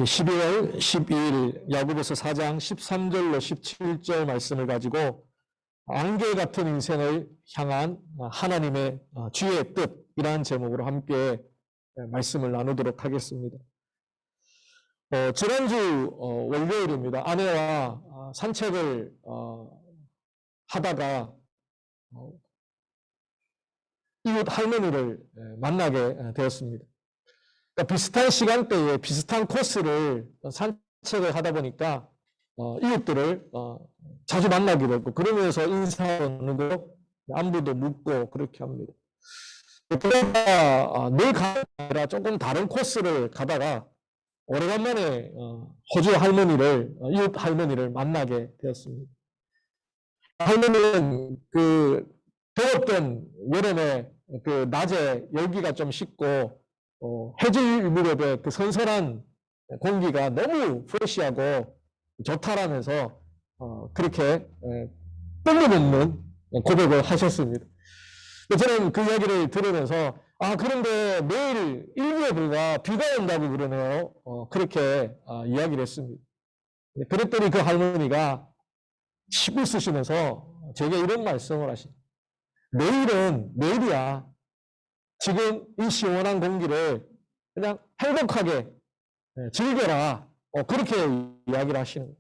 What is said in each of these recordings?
12월 12일 야고보서 4장 13절로 17절 말씀을 가지고 안개 같은 인생을 향한 하나님의 주의 뜻이라는 제목으로 함께 말씀을 나누도록 하겠습니다. 지난주 월요일입니다. 아내와 산책을 하다가 이웃 할머니를 만나게 되었습니다. 그러니까 비슷한 시간대에 비슷한 코스를 산책을 하다 보니까 이웃들을 자주 만나게 됐고, 그러면서 인사하고 안부도 묻고 그렇게 합니다. 그러다 늘 가는 게 아니라 조금 다른 코스를 가다가 오래간만에 이웃 할머니를 만나게 되었습니다. 할머니는 더웠던 여름에 낮에 열기가 좀 식고 해질 무렵에 선선한 공기가 너무 프레시하고 좋다라면서 그렇게 뜬금없는 고백을 하셨습니다. 저는 그 이야기를 들으면서 그런데 내일 일부에 불과 비가 온다고 그러네요. 그렇게 이야기를 했습니다. 그랬더니 그 할머니가 씩 웃으시면서 제게 이런 말씀을 하십니다. 내일이야. 지금 이 시원한 공기를 그냥 행복하게 즐겨라. 그렇게 이야기를 하시는 거예요.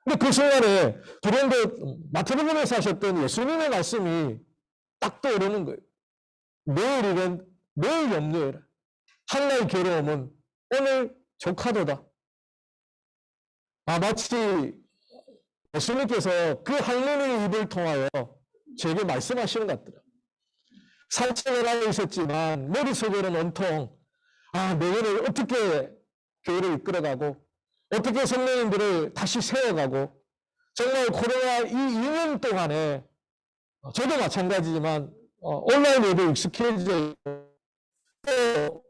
근데 그 순간에 불현듯 마태복음에서 하셨던 예수님의 말씀이 딱 떠오르는 거예요. 내일이면 내일 염려해라. 한날 괴로움은 오늘 조카도다. 마치 예수님께서 그 할머니의 입을 통하여 제게 말씀하시는 것 같더라. 산책을 하고 있었지만 머릿속에는 온통 내년을 어떻게 교회를 이끌어가고 어떻게 성도님들을 다시 세워가고, 정말 코로나 이 2년 동안에 저도 마찬가지지만 온라인 예배 익숙해져 있고 또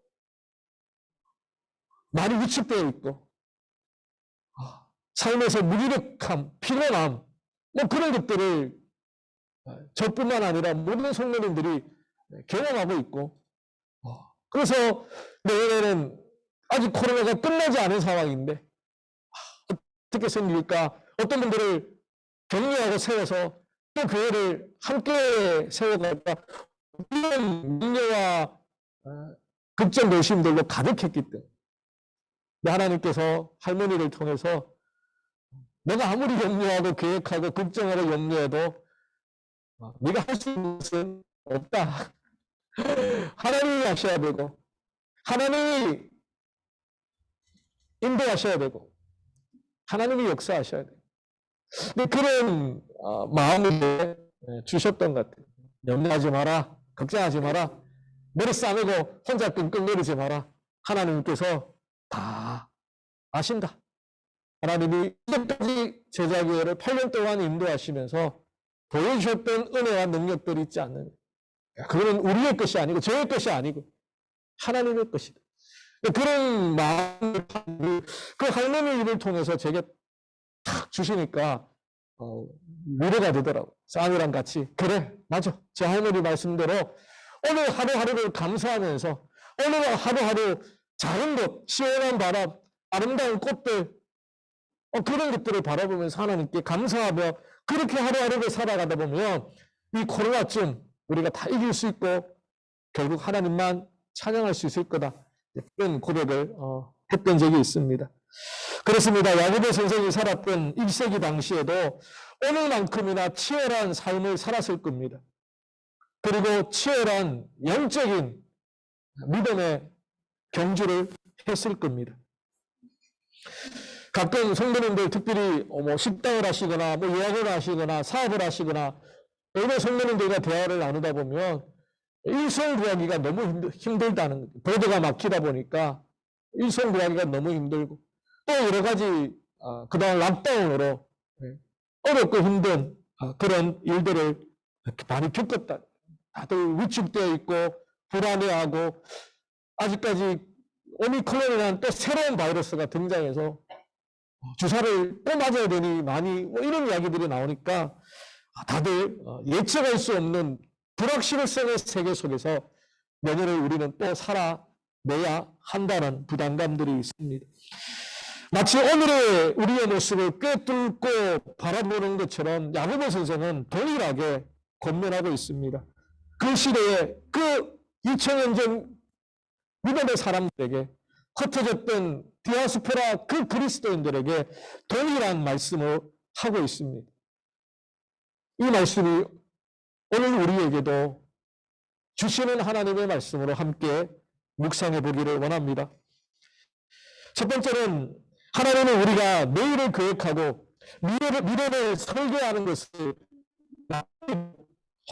많이 위축되어 있고 삶에서 무기력함, 피곤함 그런 것들을 저뿐만 아니라 모든 성도님들이 경험하고 있고, 그래서 내년에는 아직 코로나가 끝나지 않은 상황인데 어떻게 생길까? 어떤 분들을 격려하고 세워서 또 교회를 함께 세워갈까? 이런 염려와 걱정, 노심들로 가득했기 때문에 하나님께서 할머니를 통해서 내가 아무리 염려하고 계획하고 걱정하고 염려해도 네가 할 수 있는 것은 없다. 하나님이 하셔야 되고 하나님이 인도하셔야 되고 하나님이 역사하셔야 돼요. 근데 그런 마음을 주셨던 것 같아요. 염려하지 마라. 걱정하지 마라. 머리 싸매고 혼자 끙끙거리지 마라. 하나님께서 다 아신다. 하나님이 이제까지 제자교회를 8년 동안 인도하시면서 보여주셨던 은혜와 능력들이 있지 않느냐. 그거는 우리의 것이 아니고 저의 것이 아니고 하나님의 것이다. 그런 마음을 그 할머니 입을 통해서 제게 탁 주시니까 위로가 되더라고요. 쌍이랑 같이 그래 맞아. 제 할머니 말씀대로 오늘 하루하루를 감사하면서 오늘 하루하루 작은 것, 시원한 바람, 아름다운 꽃들 그런 것들을 바라보면서 하나님께 감사하며 그렇게 하루하루를 살아가다 보면 이 코로나쯤 우리가 다 이길 수 있고 결국 하나님만 찬양할 수 있을 거다. 그런 고백을 했던 적이 있습니다. 그렇습니다. 야고보 선생이 살았던 1세기 당시에도 오늘만큼이나 치열한 삶을 살았을 겁니다. 그리고 치열한 영적인 믿음의 경주를 했을 겁니다. 가끔 성도님들 특별히 식당을 하시거나 예약을 하시거나 사업을 하시거나 이런 성도님들과 대화를 나누다 보면 일손 구하기가 너무 힘들다는 거죠. 보도가 막히다 보니까 일손 구하기가 너무 힘들고 또 여러 가지 그동안 락다운으로 어렵고 힘든 그런 일들을 많이 겪었다. 다들 위축되어 있고 불안해하고 아직까지 오미크론이라는 또 새로운 바이러스가 등장해서 주사를 또 맞아야 되니 많이 이런 이야기들이 나오니까 다들 예측할 수 없는 불확실성의 세계 속에서 내년을 우리는 또 살아내야 한다는 부담감들이 있습니다. 마치 오늘의 우리의 모습을 꿰뚫고 바라보는 것처럼 야고보 선생은 동일하게 권면하고 있습니다. 그 시대에 그 2000년 전 믿음의 사람들에게 흩어졌던 디아스포라 그 그리스도인들에게 동일한 말씀을 하고 있습니다. 이 말씀이 오늘 우리에게도 주시는 하나님의 말씀으로 함께 묵상해 보기를 원합니다. 첫 번째는 하나님은 우리가 내일을 계획하고 미래를 설계하는 것을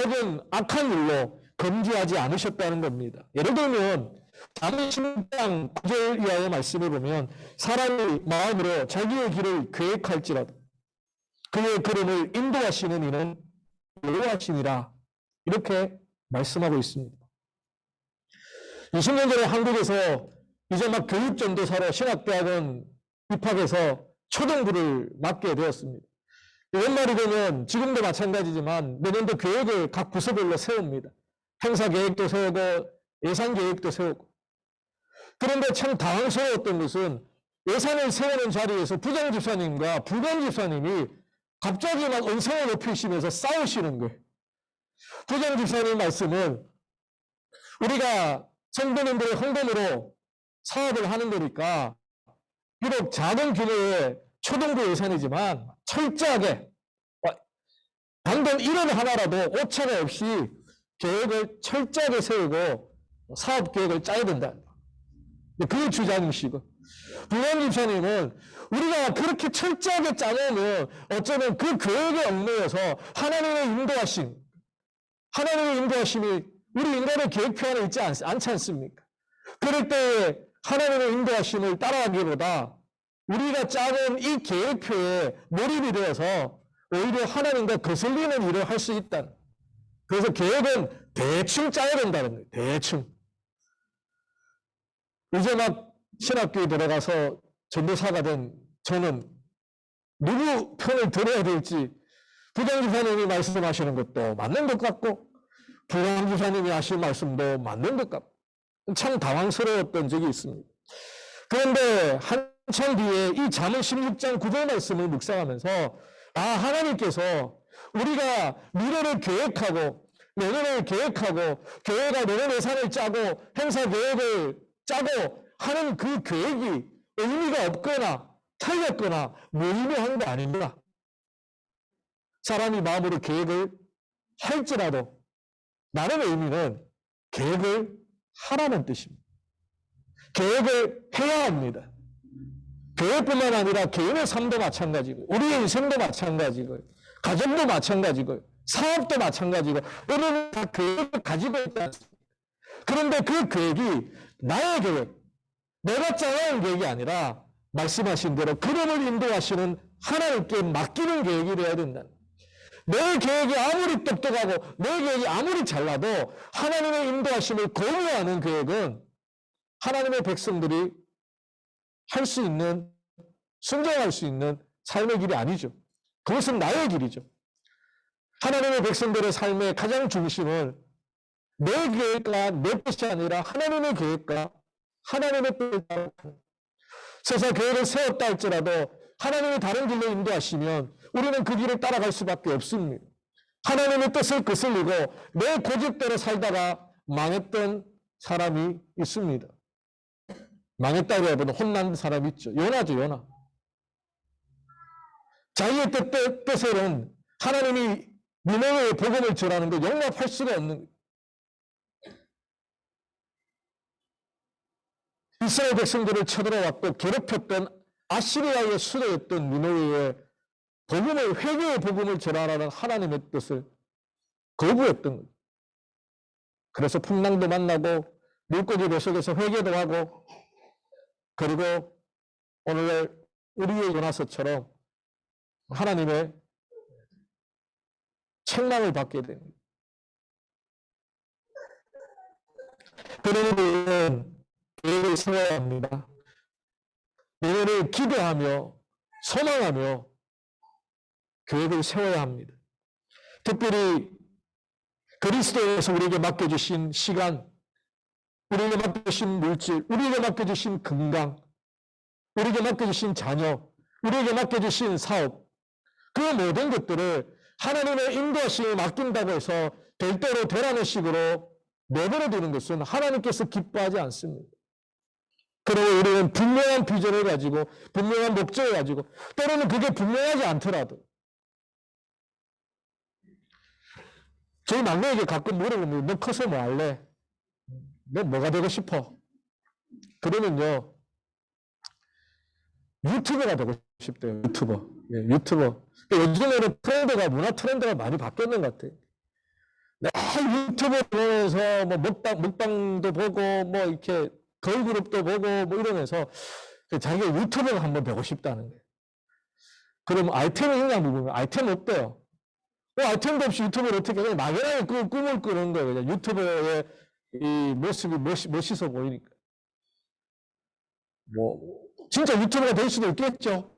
혹은 악한 일로 금지하지 않으셨다는 겁니다. 예를 들면 잠언 16장 9절 이하의 말씀을 보면 사람이 마음으로 자기의 길을 계획할지라도 그의 걸음을 인도하시는 이는 여호와시니라 이렇게 말씀하고 있습니다. 20년 전에 한국에서 이제 막 교육전도사로 신학대학원 입학해서 초등부를 맡게 되었습니다. 연말이 되면 지금도 마찬가지지만 내년도 계획을 각 부서별로 세웁니다. 행사 계획도 세우고 예산 계획도 세우고. 그런데 참 당황스러웠던 것은 예산을 세우는 자리에서 부장집사님과 부관집사님이 갑자기 막 언성을 높이시면서 싸우시는 거예요. 부장집사님 말씀은 우리가 성도님들의 헌금으로 사업을 하는 거니까 비록 작은 규모의 초등부 예산이지만 철저하게 단돈 1원 하나라도 오차가 없이 계획을 철저하게 세우고 사업 계획을 짜야 된다. 그 주장이시고 부관 집사님은 우리가 그렇게 철저하게 짜놓으면 어쩌면 그 계획에 얽매여서 하나님의 인도하심이 우리 인간의 계획표 안에 있지 않지 않습니까? 그럴 때 하나님의 인도하심을 따라가기보다 우리가 짜는 이 계획표에 몰입이 되어서 오히려 하나님과 거슬리는 일을 할 수 있다. 그래서 계획은 대충 짜야 된다는 거예요. 대충. 이제 막 신학교에 들어가서 전도사가 된 저는 누구 편을 들어야 될지 부장집사님이 말씀하시는 것도 맞는 것 같고 부장집사님이 하신 말씀도 맞는 것 같고 참 당황스러웠던 적이 있습니다. 그런데 한참 뒤에 이 잠언 16장 9절 말씀을 묵상하면서 하나님께서 우리가 미래를 계획하고 내년을 계획하고 교회가 내년 예산을 짜고 행사 계획을 짜고 하는 그 계획이 의미가 없거나 틀렸거나 무의미한 게 아닙니다. 사람이 마음으로 계획을 할지라도 나는 의미는 계획을 하라는 뜻입니다. 계획을 해야 합니다. 교회뿐만 아니라 개인의 삶도 마찬가지고 우리의 인생도 마찬가지고 가정도 마찬가지고 사업도 마찬가지고 우리는 다 계획을 가지고 있지 않습니까? 그런데 그 계획이 나의 계획, 내가 짜놓은 계획이 아니라 말씀하신 대로 그름을 인도하시는 하나님께 맡기는 계획이 되어야 된다는 거예요. 내 계획이 아무리 똑똑하고 내 계획이 아무리 잘나도 하나님의 인도하심을 거부하는 계획은 하나님의 백성들이 할 수 있는, 순종할 수 있는 삶의 길이 아니죠. 그것은 나의 길이죠. 하나님의 백성들의 삶의 가장 중심은 내 계획과 내 뜻이 아니라 하나님의 계획과 하나님의 뜻을 따라 세상 계획을 세웠다 할지라도 하나님이 다른 길로 인도하시면 우리는 그 길을 따라갈 수밖에 없습니다. 하나님의 뜻을 거슬리고 내 고집대로 살다가 망했던 사람이 있습니다. 망했다고 해보면 혼난 사람이 있죠. 요나죠, 요나. 자기의 뜻대로는 하나님이 니네의 복음을 전하는 거 용납할 수가 없는 거예요. 이스라엘 백성들을 쳐들어왔고 괴롭혔던 아시리아의 수도였던 니네의 복음을, 회개의 복음을 전하라는 하나님의 뜻을 거부했던 거예요. 그래서 풍랑도 만나고 물고기 뱃속에서 회개도 하고 그리고 오늘 우리의 요나서처럼 하나님의 책망을 받게 됩니다. 그러니 우리는 계획을 세워야 합니다. 내년을 기대하며 소망하며 계획을 세워야 합니다. 특별히 그리스도에서 우리에게 맡겨주신 시간, 우리에게 맡겨주신 물질, 우리에게 맡겨주신 건강, 우리에게 맡겨주신 자녀, 우리에게 맡겨주신 사업, 그 모든 것들을 하나님의 인도하심을 맡긴다고 해서 될 대로 되라는 식으로 내버려 두는 것은 하나님께서 기뻐하지 않습니다. 그리고 우리는 분명한 비전을 가지고 분명한 목적을 가지고 때로는 그게 분명하지 않더라도 저희 막내에게 가끔 물어봅니다. 너 커서 뭐 할래? 너 뭐가 되고 싶어? 그러면요, 유튜버가 되고 싶대요. 유튜버. 예, 유튜버. 요즘에는 트렌드가, 문화 트렌드가 많이 바뀌었는 것 같아요. 유튜브 보면서 뭐 먹방도 보고 뭐 이렇게 걸그룹도 보고 뭐 이러면서 자기가 유튜버가 한번 되고 싶다는 거예요. 그럼 아이템이 있냐 물으면 아이템 없대요. 아이템도 없이 유튜브를 어떻게 그냥 막연하게 꿈을 꾸는 거예요. 그냥 유튜버의 이 모습이 멋있어 보이니까. 뭐 진짜 유튜버가 될 수도 있겠죠.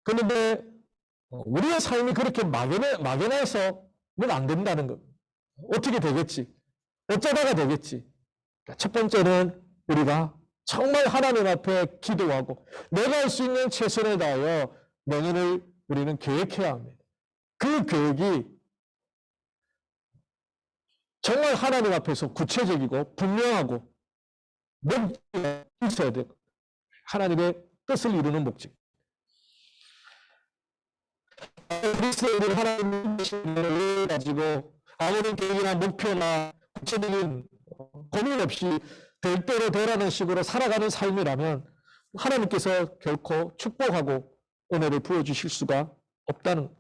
그런데 우리의 삶이 그렇게 막연해서는 안 된다는 것. 어떻게 되겠지? 어쩌다가 되겠지? 첫 번째는 우리가 정말 하나님 앞에 기도하고 내가 할 수 있는 최선을 다하여 내년을 우리는 계획해야 합니다. 그 계획이 정말 하나님 앞에서 구체적이고 분명하고 목적이 있어야 돼요. 하나님의 뜻을 이루는 목적. 그리스도인들 하나님의 뜻을 가지고 아무런 계획이나 목표나 구체적인 고민 없이 될 대로 되라는 식으로 살아가는 삶이라면 하나님께서 결코 축복하고 은혜를 부어주실 수가 없다는 것.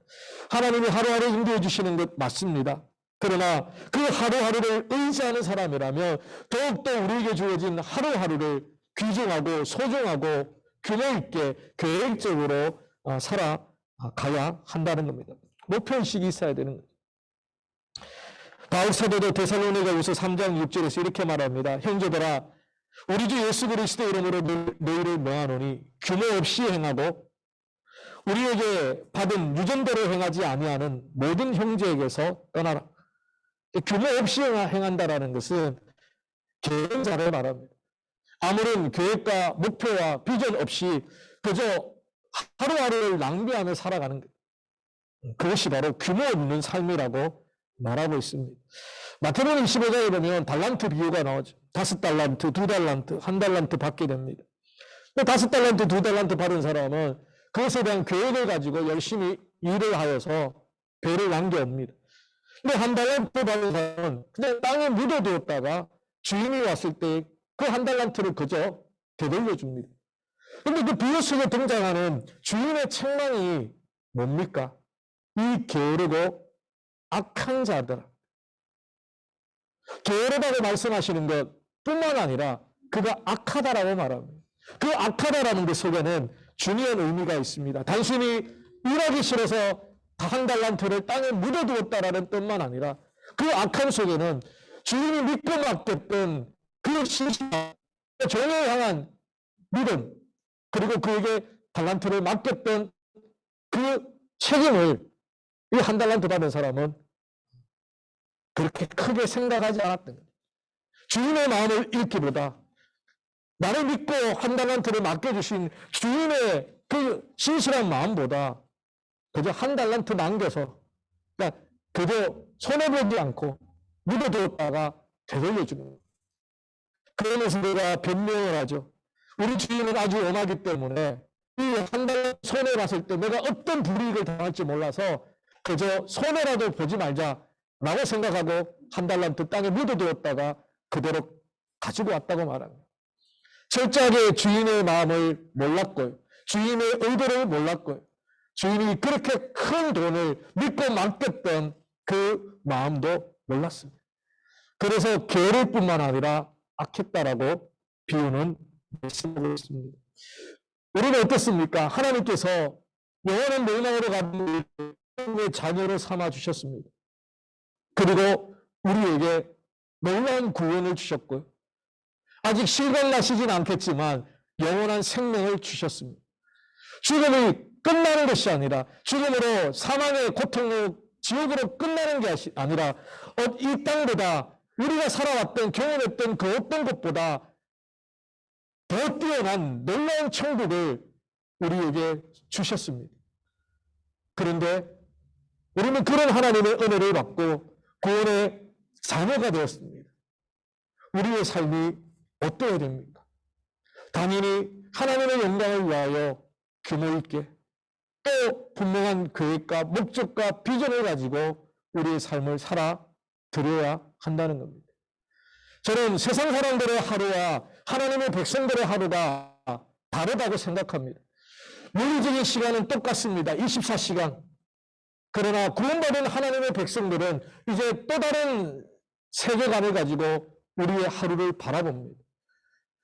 하나님이 하루하루 인도해 주시는 것 맞습니다. 그러나 그 하루하루를 의지하는 사람이라면 더욱더 우리에게 주어진 하루하루를 귀중하고 소중하고 규모 있게 계획적으로 살아가야 한다는 겁니다. 목표의식이 있어야 되는 거죠. 바울 사도도 데살로니가후서 3장 6절에서 이렇게 말합니다. 형제들아, 우리 주 예수 그리스도 이름으로 너희를 명하노니 규모 없이 행하고 우리에게 받은 유전대로 행하지 아니하는 모든 형제에게서 떠나라. 규모 없이 행한다라는 것은 계획자를 말합니다. 아무런 계획과 목표와 비전 없이 그저 하루하루를 낭비하며 살아가는 것. 그것이 바로 규모 없는 삶이라고 말하고 있습니다. 마태복음 25장에 보면 달란트 비유가 나오죠. 5달란트, 2달란트, 1달란트 받게 됩니다. 5달란트, 2달란트 받은 사람은 그것에 대한 계획을 가지고 열심히 일을 하여서 배를 남겨옵니다. 근데 1달란트 받은 사람은 그냥 땅에 묻어두었다가 주인이 왔을 때 그 1달란트를 그저 되돌려줍니다. 근데 그 비유 속에 등장하는 주인의 책망이 뭡니까? 이 게으르고 악한 자들아. 게으르다고 말씀하시는 것 뿐만 아니라 그가 악하다라고 말합니다. 그 악하다라는 것 속에는 중요한 의미가 있습니다. 단순히 일하기 싫어서 1달란트를 땅에 묻어두었다라는 뜻만 아니라 그 악함 속에는 주인이 믿고 맡겼던 그 신실한 종을 향한 믿음, 그리고 그에게 달란트를 맡겼던 그 책임을 이 1달란트 받은 사람은 그렇게 크게 생각하지 않았던 거예요. 주인의 마음을 잃기보다 나를 믿고 1달란트를 맡겨주신 주인의 그 신실한 마음보다 그저 1달란트 남겨서 그러니까 그저 손해보지 않고 묻어두었다가 되돌려주는 거예요. 그러면서 내가 변명을 하죠. 우리 주인은 아주 엄하기 때문에 이 1달란트 손해봤을 때 내가 어떤 불이익을 당할지 몰라서 그저 손해라도 보지 말자라고 생각하고 1달란트 땅에 묻어두었다가 그대로 가지고 왔다고 말합니다. 철저하게 주인의 마음을 몰랐고요. 주인의 의도를 몰랐고요. 주인이 그렇게 큰 돈을 믿고 맡겼던 그 마음도 몰랐습니다. 그래서 게으를 뿐만 아니라 악했다라고 비유는 말씀하고 있습니다. 우리는 어떻습니까? 하나님께서 영원한 멸망으로 가는 우리의 자녀로 삼아 주셨습니다. 그리고 우리에게 놀라운 구원을 주셨고요. 아직 실감나시진 않겠지만 영원한 생명을 주셨습니다. 죽음이 끝나는 것이 아니라 죽음으로 사망의 고통으로 지옥으로 끝나는 게 아니라 이 땅보다 우리가 살아왔던 경험했던 그 어떤 것보다 더 뛰어난 놀라운 천국을 우리에게 주셨습니다. 그런데 우리는 그런 하나님의 은혜를 받고 구원의 자녀가 되었습니다. 우리의 삶이 어떠해야 됩니까? 당연히 하나님의 영광을 위하여 규모 있게 또 분명한 계획과 목적과 비전을 가지고 우리의 삶을 살아드려야 한다는 겁니다. 저는 세상 사람들의 하루와 하나님의 백성들의 하루가 다르다고 생각합니다. 물리적인 시간은 똑같습니다. 24시간. 그러나 구원받은 하나님의 백성들은 이제 또 다른 세계관을 가지고 우리의 하루를 바라봅니다.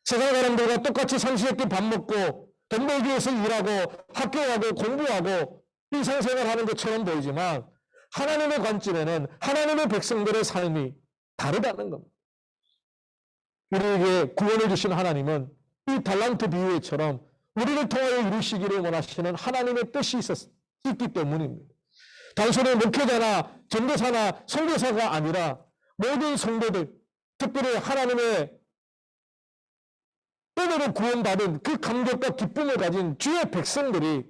세상 사람들과 똑같이 삼시세끼 밥 먹고 돈 벌기 위해서 일하고 학교 가고 공부하고 일상생활하는 것처럼 보이지만 하나님의 관점에는 하나님의 백성들의 삶이 다르다는 겁니다. 우리에게 구원을 주신 하나님은 이 달란트 비유회처럼 우리를 통하여 이루시기를 원하시는 하나님의 뜻이 있기 때문입니다. 단순히 목회자나 전도사나 선교사가 아니라 모든 성도들, 특별히 하나님의 은혜로 구원받은 그 감격과 기쁨을 가진 주의 백성들이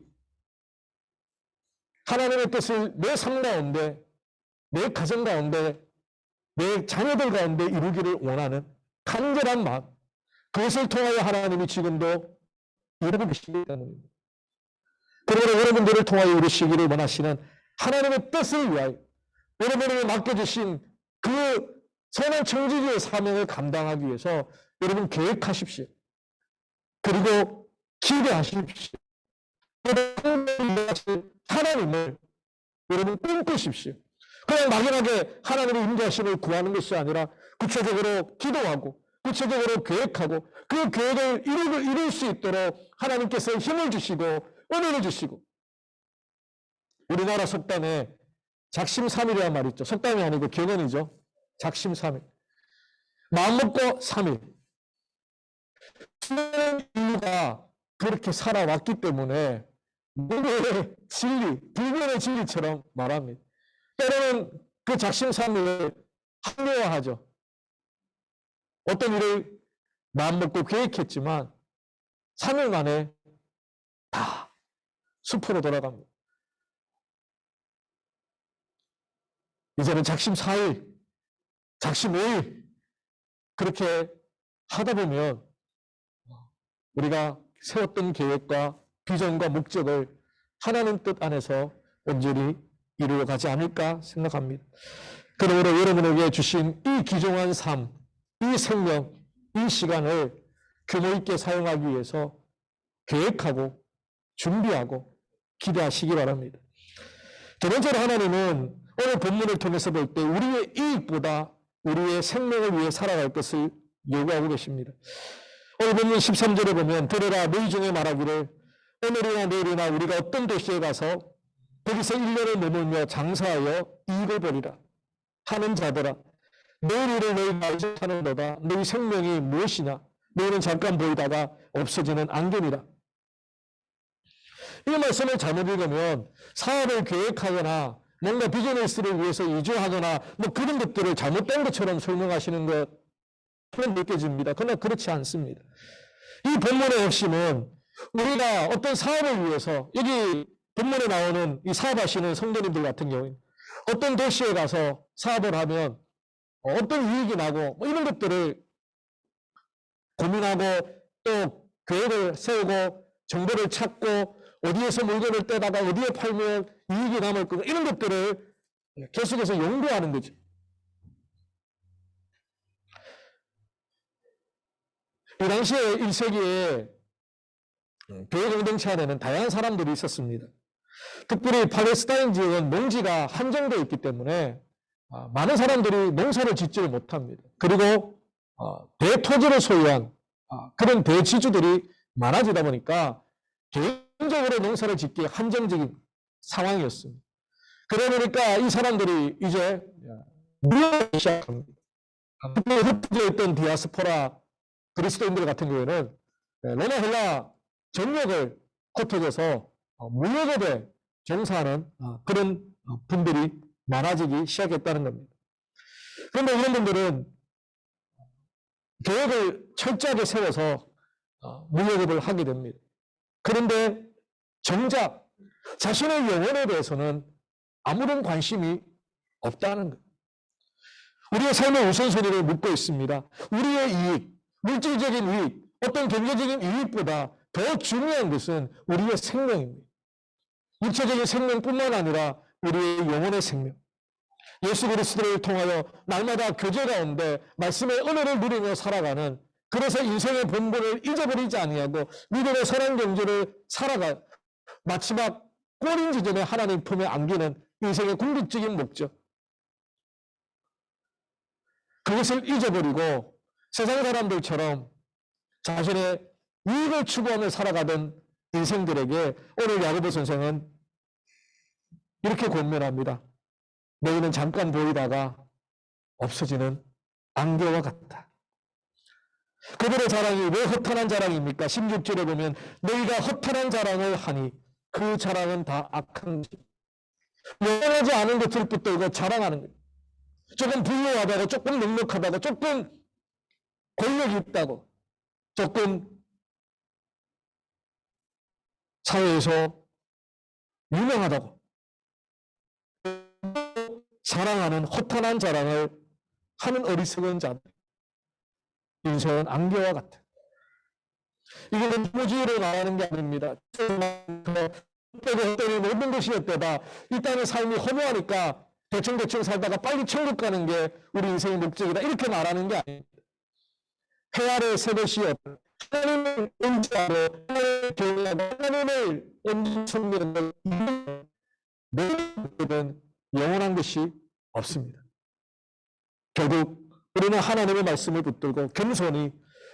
하나님의 뜻을 내 삶 가운데, 내 가정 가운데, 내 자녀들 가운데 이루기를 원하는 간절한 마음, 그것을 통하여 하나님이 지금도 이루고 계시기 때문입니다. 그러므로 여러분들을 통하여 이루시기를 원하시는 하나님의 뜻을 위하여 여러분에게 맡겨주신 그 선한 청지기의 사명을 감당하기 위해서 여러분 계획하십시오. 그리고 기대하십시오. 하나님을 여러분 꿈꾸십시오. 그냥 막연하게 하나님의 임재하심을 구하는 것이 아니라 구체적으로 기도하고 구체적으로 계획하고 그 계획을 이룰 수 있도록 하나님께서 힘을 주시고 은혜를 주시고 우리나라 속담에 작심삼일이라는 말이 있죠. 속담이 아니고 격언이죠. 작심삼일. 마음먹고 3일. 수많은 인류가 그렇게 살아왔기 때문에 무교의 진리, 불변의 진리처럼 말합니다. 때로는 그 작심삼일을 합리화하죠. 어떤 일을 마음먹고 계획했지만 3일 만에 다 숲으로 돌아갑니다. 이제는 작심 4일, 작심 5일 그렇게 하다 보면 우리가 세웠던 계획과 비전과 목적을 하나님 뜻 안에서 온전히 이루어가지 않을까 생각합니다. 그러므로 여러분에게 주신 이 귀중한 삶, 이 생명, 이 시간을 규모 있게 사용하기 위해서 계획하고 준비하고 기대하시기 바랍니다. 두 번째로 하나님은 오늘 본문을 통해서 볼 때 우리의 이익보다 우리의 생명을 위해 살아갈 것을 요구하고 계십니다. 오늘 본문 13절에 보면 들으라 너희 중에 말하기를 오늘이나 내일이나 우리가 어떤 도시에 가서 거기서 1년을 머물며 장사하여 이익을 벌이라 하는 자들아 내일 일을 너희가 알지 못하는도다. 너희 생명이 무엇이냐 너희는 잠깐 보이다가 없어지는 안개니라. 이 말씀을 잘못 읽으면 사업을 계획하거나 뭔가 비즈니스를 위해서 이주하거나 뭐 그런 것들을 잘못된 것처럼 설명하시는 것처럼 느껴집니다. 그러나 그렇지 않습니다. 이 본문의 핵심은 우리가 어떤 사업을 위해서 여기 본문에 나오는 이 사업하시는 성도님들 같은 경우에 어떤 도시에 가서 사업을 하면 어떤 이익이 나고 뭐 이런 것들을 고민하고 또 계획을 세우고 정보를 찾고 어디에서 물건을 떼다가 어디에 팔면 이익이 남을 거고 이런 것들을 계속해서 연구하는 거죠. 이 당시에 1세기에 교회 공동체 안에는 다양한 사람들이 있었습니다. 특별히 팔레스타인 지역은 농지가 한정되어 있기 때문에 많은 사람들이 농사를 짓지를 못합니다. 그리고 대토지를 소유한 그런 대지주들이 많아지다 보니까 개인적으로 농사를 짓기 한정적인 상황이었습니다. 그러다 보니까 이 사람들이 이제 무역을 시작합니다. 특별히 흩어져 있던 디아스포라 그리스도인들 같은 경우에는 로마 헬라 전역을 흩어져서 무역업에 종사하는 그런 분들이 많아지기 시작했다는 겁니다. 그런데 이런 분들은 계획을 철저하게 세워서 무역업을 하게 됩니다. 그런데 정작 자신의 영혼에 대해서는 아무런 관심이 없다는 거예요. 우리의 삶의 우선순위를 묻고 있습니다. 우리의 이익, 물질적인 이익, 어떤 경제적인 이익보다 더 중요한 것은 우리의 생명입니다. 육체적인 생명뿐만 아니라 우리의 영혼의 생명. 예수 그리스도를 통하여 날마다 교제 가운데 말씀의 은혜를 누리며 살아가는, 그래서 인생의 본분을 잊어버리지 아니하고 믿음의 선한 경제를 살아가 마지막 꼬린 지점에 하나님 품에 안기는 인생의 궁극적인 목적. 그것을 잊어버리고 세상 사람들처럼 자신의 이익을 추구하며 살아가던 인생들에게 오늘 야고보 선생은 이렇게 권면합니다. 너희는 잠깐 보이다가 없어지는 안개와 같다. 그들의 자랑이 왜 허탄한 자랑입니까? 16절에 보면 너희가 허탄한 자랑을 하니 그 자랑은 다 악한 것이다. 영원하지 않은 것을 붙들고 자랑하는 거예요. 조금 부유하다고, 조금 넉넉하다고, 조금 권력이 있다고, 조금 사회에서 유명하다고 자랑하는 허탄한 자랑을 하는 어리석은 자들. 인생은 안개와 같아. 이거는 무지로 나가는 게 아닙니다. 헛되고 모든 것이 헛되다. 이 땅의 삶이 허무하니까 대충 살다가 빨리 천국 가는 게 우리 인생의 목적이다. 이렇게 말하는 게 아닙니다. 해 아래 새벽이 없다. 하나님을 의지하고 하나님을 경외하고 하나님을 온전히 섬기는 모든 영원한 것이 없습니다. 결국 우리는 하나님의 말씀을 붙들고 겸손히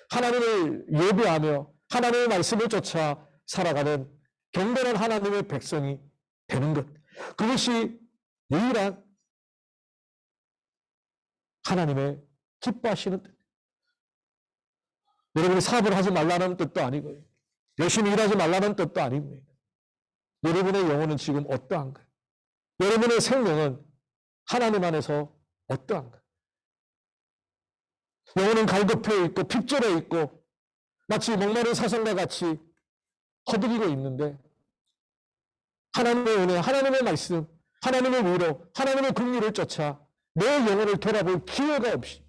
하나님을 예배하며 하나님의 말씀을 쫓아 살아가는 경건한 하나님의 백성이 되는 것. 그것이 유일한 하나님의 기뻐하시는 뜻. 여러분이 사업을 하지 말라는 뜻도 아니고요. 열심히 일하지 말라는 뜻도 아닙니다. 여러분의 영혼은 지금 어떠한가요? 여러분의 생명은 하나님 안에서 어떠한가요? 영혼은 갈급해 있고 핍절해 있고 마치 목마른 사슴과 같이 허덕이고 있는데 하나님의 은혜, 하나님의 말씀, 하나님의 위로, 하나님의 긍휼을 쫓아 내 영혼을 돌아볼 기회가 없이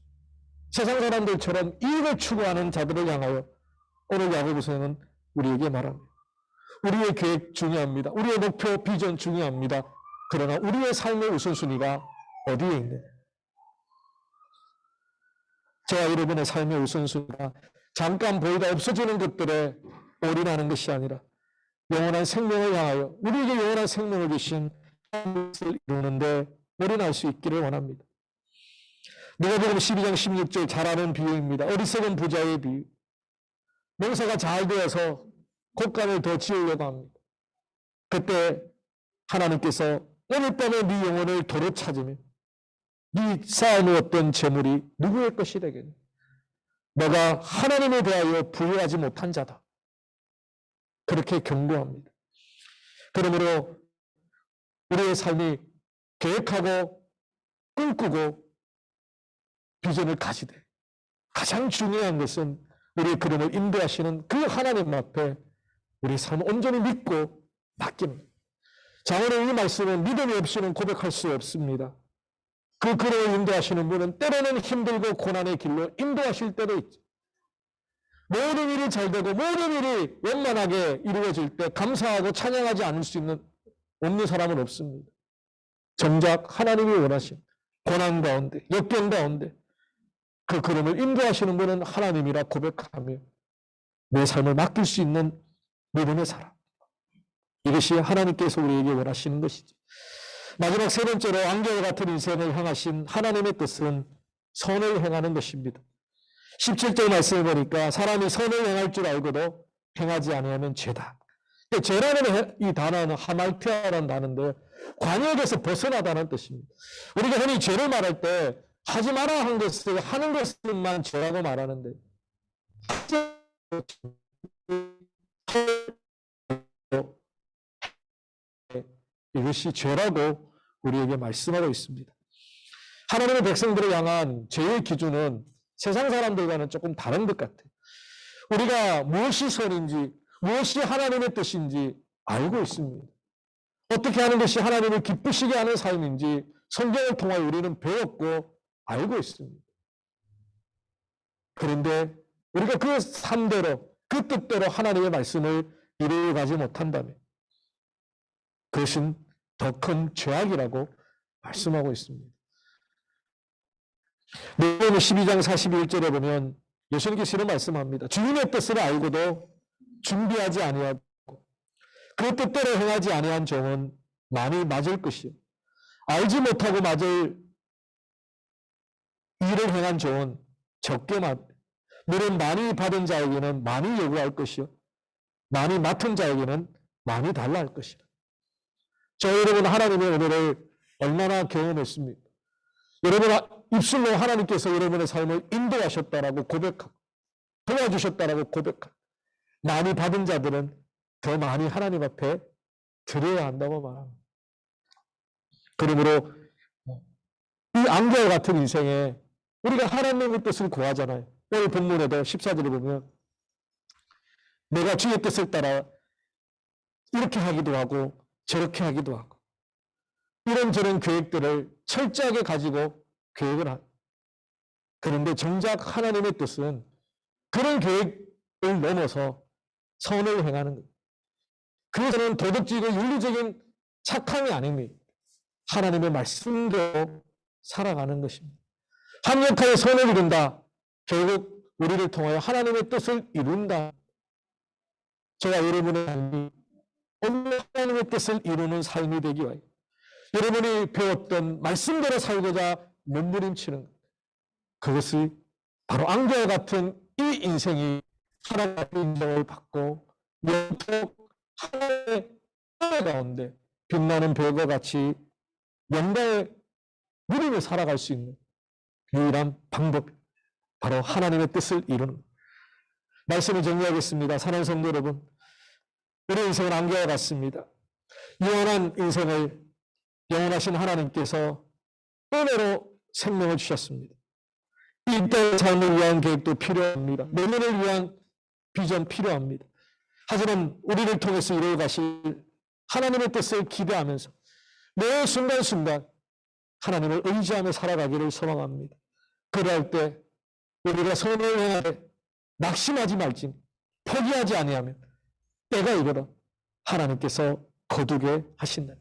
세상 사람들처럼 이익을 추구하는 자들을 향하여 오늘 야고보서는 우리에게 말합니다. 우리의 계획 중요합니다. 우리의 목표, 비전 중요합니다. 그러나 우리의 삶의 우선순위가 어디에 있느냐? 저와 여러분의 삶의 우선순위가 잠깐 보이다 없어지는 것들에 올인하는 것이 아니라 영원한 생명을 향하여 우리에게 영원한 생명을 주신 것을 이루는데 올인할 수 있기를 원합니다. 누가복음 12장 16절 잘 아는 비유입니다. 어리석은 부자의 비유. 농사가 잘 되어서 곶감을 더 지으려고 합니다. 그때 하나님께서 오늘 밤에 네 영혼을 도로 찾으면 네 쌓아놓았던 재물이 누구의 것이 되겠니? 너가 하나님에 대하여 부유하지 못한 자다. 그렇게 경고합니다. 그러므로 우리의 삶이 계획하고 꿈꾸고 비전을 가지되 가장 중요한 것은 우리의 걸음을 인도하시는 그 하나님 앞에 우리 삶을 온전히 믿고 맡깁니다. 자, 오늘 이 말씀은 믿음이 없이는 고백할 수 없습니다. 그 걸음을 인도하시는 분은 때로는 힘들고 고난의 길로 인도하실 때도 있죠. 모든 일이 잘 되고 모든 일이 원만하게 이루어질 때 감사하고 찬양하지 않을 수 없는 사람은 없습니다. 정작 하나님이 원하신 고난 가운데, 역경 가운데 그 걸음을 인도하시는 분은 하나님이라 고백하며 내 삶을 맡길 수 있는 믿음의 사람. 이것이 하나님께서 우리에게 원하시는 것이죠. 마지막 세 번째로 안개와 같은 인생을 향하신 하나님의 뜻은 선을 행하는 것입니다. 17절 말씀을 보니까 사람이 선을 행할 줄 알고도 행하지 않으면 죄다. 죄라는 이 단어는 하말티아라는 단어인데 관역에서 벗어나다는 뜻입니다. 우리가 흔히 죄를 말할 때 하지 마라 한 것을 하는 것만 죄라고 말하는데 이것이 죄라고 우리에게 말씀하고 있습니다. 하나님의 백성들을 향한 죄의 기준은 세상 사람들과는 조금 다른 것 같아요. 우리가 무엇이 선인지, 무엇이 하나님의 뜻인지 알고 있습니다. 어떻게 하는 것이 하나님을 기쁘시게 하는 삶인지 성경을 통하여 우리는 배웠고 알고 있습니다. 그런데 우리가 그 삶대로, 그 뜻대로 하나님의 말씀을 이루어가지 못한다면 그것은 더 큰 죄악이라고 말씀하고 있습니다. 누가복음 12장 41절에 보면 예수님께서 이런 말씀합니다. 주님의 뜻을 알고도 준비하지 아니하고 그 뜻대로 행하지 아니한 종은 많이 맞을 것이요 알지 못하고 맞을 일을 행한 종은 적게 맞 물은 많이 받은 자에게는 많이 요구할 것이요 많이 맡은 자에게는 많이 달라 할 것이라. 저 여러분 하나님의 은혜를 얼마나 경험했습니까? 여러분 입술로 하나님께서 여러분의 삶을 인도하셨다라고 고백하고 도와주셨다라고 고백하고 많이 받은 자들은 더 많이 하나님 앞에 드려야 한다고 말합니다. 그러므로 이 안개와 같은 인생에 우리가 하나님의 뜻을 구하잖아요. 오늘 본문에도 14절에 보면 내가 주의 뜻을 따라 이렇게 하기도 하고 저렇게 하기도 하고 이런저런 계획들을 철저하게 가지고 계획을 합니다. 그런데 정작 하나님의 뜻은 그런 계획을 넘어서 선을 행하는 것. 그것은 도덕적이고 윤리적인 착함이 아닙니다. 하나님의 말씀대로 살아가는 것입니다. 합력하여 선을 이룬다. 결국 우리를 통하여 하나님의 뜻을 이룬다. 저와 여러분의 삶이 오늘 하나님의 뜻을 이루는 삶이 되기 위하여 여러분이 배웠던 말씀대로 살고자 몸부림치는 것. 그것이 바로 안개와 같은 이 인생이 하나님의 인정을 받고 영토 하나님의 은혜 가운데 빛나는 별과 같이 영광의 누리며 살아갈 수 있는 유일한 방법, 바로 하나님의 뜻을 이루는 것. 말씀을 정리하겠습니다. 사랑하는 성도 여러분, 우리 인생은 안개와 같습니다. 영원한 인생을 영원하신 하나님께서 은혜로 생명을 주셨습니다. 이 땅의 삶을 위한 계획도 필요합니다. 내년을 위한 비전 필요합니다. 하지만 우리를 통해서 이루어 가실 하나님의 뜻을 기대하면서 매 순간순간 하나님을 의지하며 살아가기를 소망합니다. 그럴 때 우리가 선을 행하되 낙심하지 말지 포기하지 아니하면 때가 이르러 하나님께서 거두게 하신다.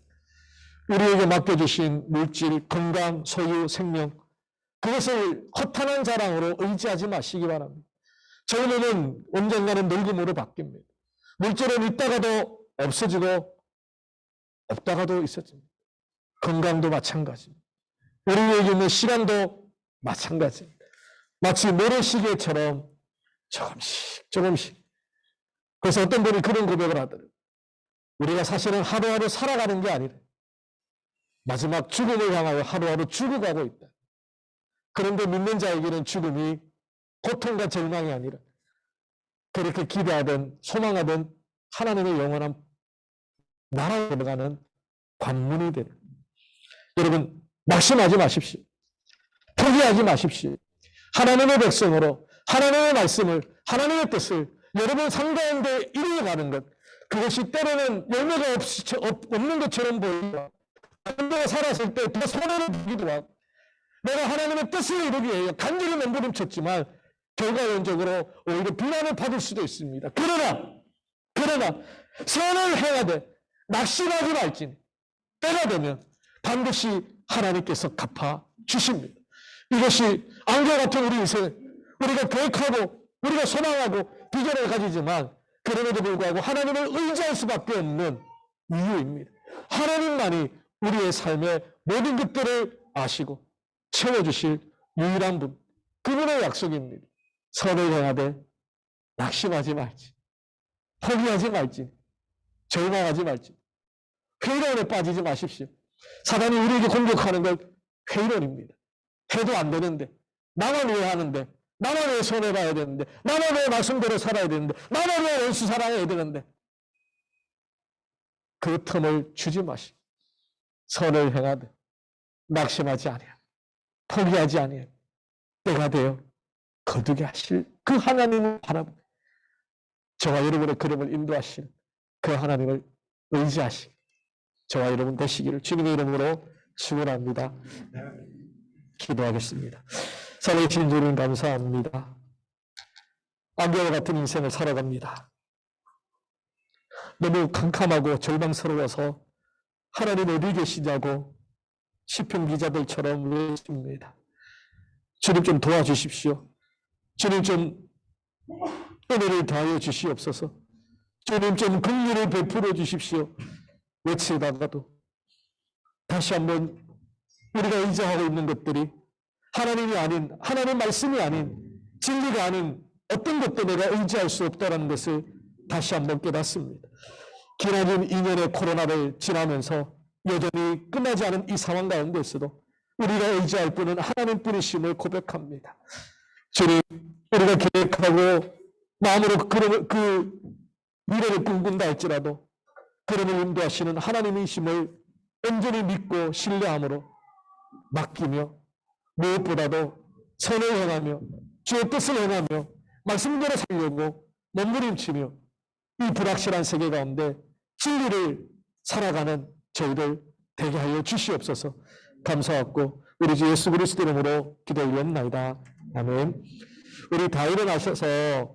우리에게 맡겨주신 물질, 건강, 소유, 생명 그것을 허탄한 자랑으로 의지하지 마시기 바랍니다. 저희는 언젠가는 늙음으로 바뀝니다. 물질은 있다가도 없어지고 없다가도 있어집니다. 건강도 마찬가지입니다. 우리에게 있는 시간도 마찬가지입니다. 마치 모래시계처럼 조금씩 조금씩. 그래서 어떤 분이 그런 고백을 하더라고요. 우리가 사실은 하루하루 살아가는 게 아니라 마지막 죽음을 향하여 하루하루 죽어가고 있다. 그런데 믿는 자에게는 죽음이 고통과 절망이 아니라 그렇게 기대하던 소망하던 하나님의 영원한 나라에 들어가는 관문이 되는. 여러분 낙심하지 마십시오. 포기하지 마십시오. 하나님의 백성으로 하나님의 말씀을 하나님의 뜻을 여러분 상가운데 이루어가는 것, 그것이 때로는 열매가 없는 것처럼 보이고 내가 살았을 때 더 손해를 보기도 하고 내가 하나님의 뜻을 이루기 위해 간절히 몸부림쳤지만 결과론적으로 오히려 비난을 받을 수도 있습니다. 그러나 선을 행하되 낙심하지 말지니 때가 되면 반드시 하나님께서 갚아 주십니다. 이것이 안개 같은 우리 인생, 우리가 계획하고 우리가 소망하고 비전을 가지지만 그럼에도 불구하고 하나님을 의지할 수밖에 없는 이유입니다. 하나님만이 우리의 삶의 모든 것들을 아시고 채워주실 유일한 분, 그분의 약속입니다. 선을 행하되 낙심하지 말지, 포기하지 말지, 절망하지 말지, 회의론에 빠지지 마십시오. 사단이 우리에게 공격하는 건 회의론입니다. 해도 안 되는데, 나만 왜 하는데, 나만 왜 손해봐야 되는데, 나만 왜 말씀대로 살아야 되는데, 나만 왜 원수 사랑해야 되는데, 그 틈을 주지 마시고 선을 행하되 낙심하지 아니하고 포기하지 아니하고 때가 되어 거두게 하실 그 하나님을 바라보고 저와 여러분의 걸음을 인도하실 그 하나님을 의지하시고 저와 여러분 되시기를 주님의 이름으로 축원합니다. 기도하겠습니다. 살아계신 주님 감사합니다. 안개와 같은 인생을 살아갑니다. 너무 캄캄하고 절망스러워서 하나님 어디 계시냐고 시편 기자들처럼 외칩니다. 주님 좀 도와주십시오. 주님 좀 은혜를 더하여 주시옵소서. 주님 좀 긍휼을 베풀어 주십시오. 외치다가도 다시 한번 우리가 의지하고 있는 것들이 하나님이 아닌, 하나님 말씀이 아닌, 진리가 아닌 어떤 것도 내가 의지할 수 없다는 것을 다시 한번 깨닫습니다. 기나긴 2년의 코로나를 지나면서 여전히 끝나지 않은 이 상황 가운데서도 우리가 의지할 분은 하나님뿐이심을 고백합니다. 주님, 우리가 계획하고 마음으로 그 미래를 꿈꾼다 할지라도 그름을 인도하시는 하나님이심을 온전히 믿고 신뢰함으로 맡기며 무엇보다도 선을 행하며 주의 뜻을 행하며 말씀대로 살려고 몸부림치며 이 불확실한 세계 가운데 진리를 살아가는 저희들 되게 하여 주시옵소서. 감사하고 우리 주 예수 그리스도 이름으로 기도 올렸나이다. 아멘. 우리 다 일어나셔서